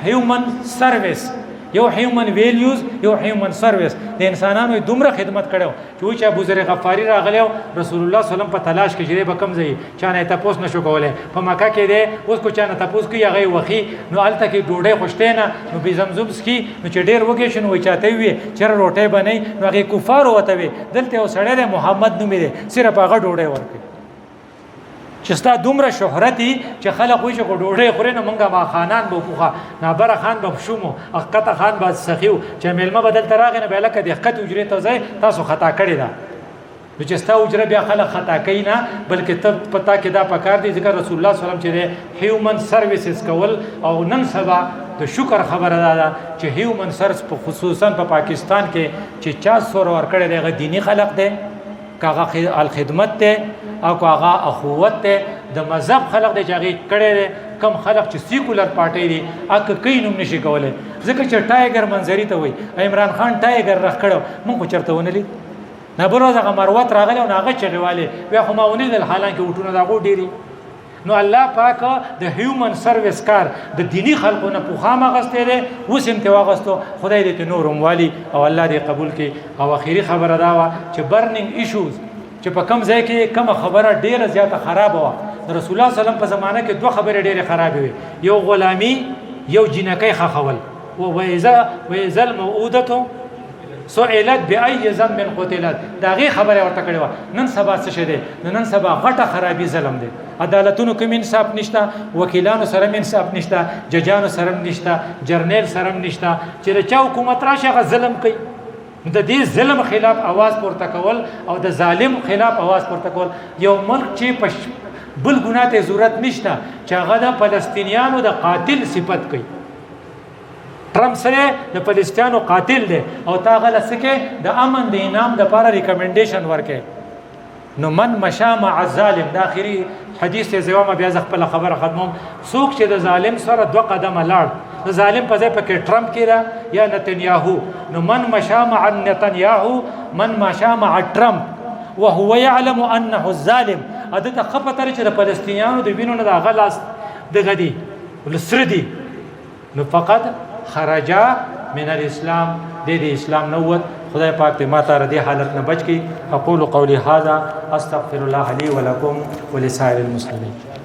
هیومن سرویس یو هیومن ویلیوز یو هیومن سرویس د انسانانو دومره خدمت کړو چې ابو ذر غفاری راغلو رسول الله صلی الله علیه وسلم په تلاش کې جری به کم ځای چانه تاسو نشو کولای په مکه کې دی اوس کو چانه تاسو کې هغه وخی نو الته کې ډوډۍ خوشته نه نو به زمزم سکی نو چې ډیر وګی شنو چاته وي چې روټه بنئ نو هغه کفار وته وي دلته یو سړی محمد نوم دی صرف هغه ډوډۍ ورکړي چې ستا دومره شهرتي چې خلک وایي چې ډوډۍ خوري نو مونږه ما خانان به پوخه نابره خان به شومو اقته خان به سخیو چې ملما بدل تراغه نه به لکه د حقیقت اجري ته ځای تاسو خطا کړی دا نو چې ستا اجره بیا خلک خطا کوي نه بلکې ته پتا کې دا پکار دي ذکر رسول الله صلی الله علیه وسلم چې هیومن سرویسز کول او نن سبا د شکر خبره ده چې هیومن سرویس په خصوصا په پاکستان کې چې 400 ور کړی دی دینی خلق دی کاغه الخدمت ته او کاغه اخوت ته د مذهب خلق د جاغي کړي کم خلق چې سیکولر پارټي دي اک کین هم نشي کولای ځکه چې ټایګر منظری ته وای عمران خان ټایګر رخ کړو مونږ چرته ونه لید نه بروز هغه مروت راغله او هغه چغواله بیا خو ما ونه دل حالانکه وټونه دا غو ډيري نو الله پاک د هیومن سرویس کار د دینی خلقونه په خامه غسته دي اوس هم واغستو خدای دې ته نورم والی او الله دې قبول کړي او اخیری خبره دا وا چې برنینګ ایشوز چې په کم ځای کې کوم خبره ډیره زیاته خراب و رسول الله صلی الله علیه وسلم په زمانه کې دوه خبرې ډیره خراب وي یو غلامی یو جنکۍ خخول او وایذا الموءودة سئلت بأي ذنب قتلت دا غي خبره ورته کړي و نن سبا څه شه دي نن سبا غټه خرابي ظلم دي عدالتونو کې انصاف نشته وکیلانو سره انصاف نشته ججانو سره نشته جرنیل سره نشته چې چا حکومت راشه ظلم کوي د دې ظلم خلاف आवाज پورته کول او د ظالم خلاف आवाज پورته کول یو ملک چې بل ګناه ته ضرورت نشته چې هغه د فلسطینیانو د قاتل صفت کوي ټرمپ سره د فلسطینیانو قاتل دی او تا غل سکه د امن د انعام د لپاره ریکمنډیشن ورکړي نو من مشى مع الظالم د اخري حدیث ته زوامه بیا خپل خبره ختموم څوک چې د ظالم سره دوه قدمه لاړ د ظالم په ځای پکې ټرمپ کړه یا نتنیاهو نو من مشى مع نتنیاهو من مشى مع ټرمپ وهو يعلم انه الظالم اته خپتر چې د فلسطینیانو د وینو نه د غلاس د غدي ولسردي نو فقط خرجا من الاسلام د اسلام نوت خدای پاک ته ما ته ردی حالت نه بچ کی اقول قولی هذا استغفر الله لي ولكم ولسائر المسلمين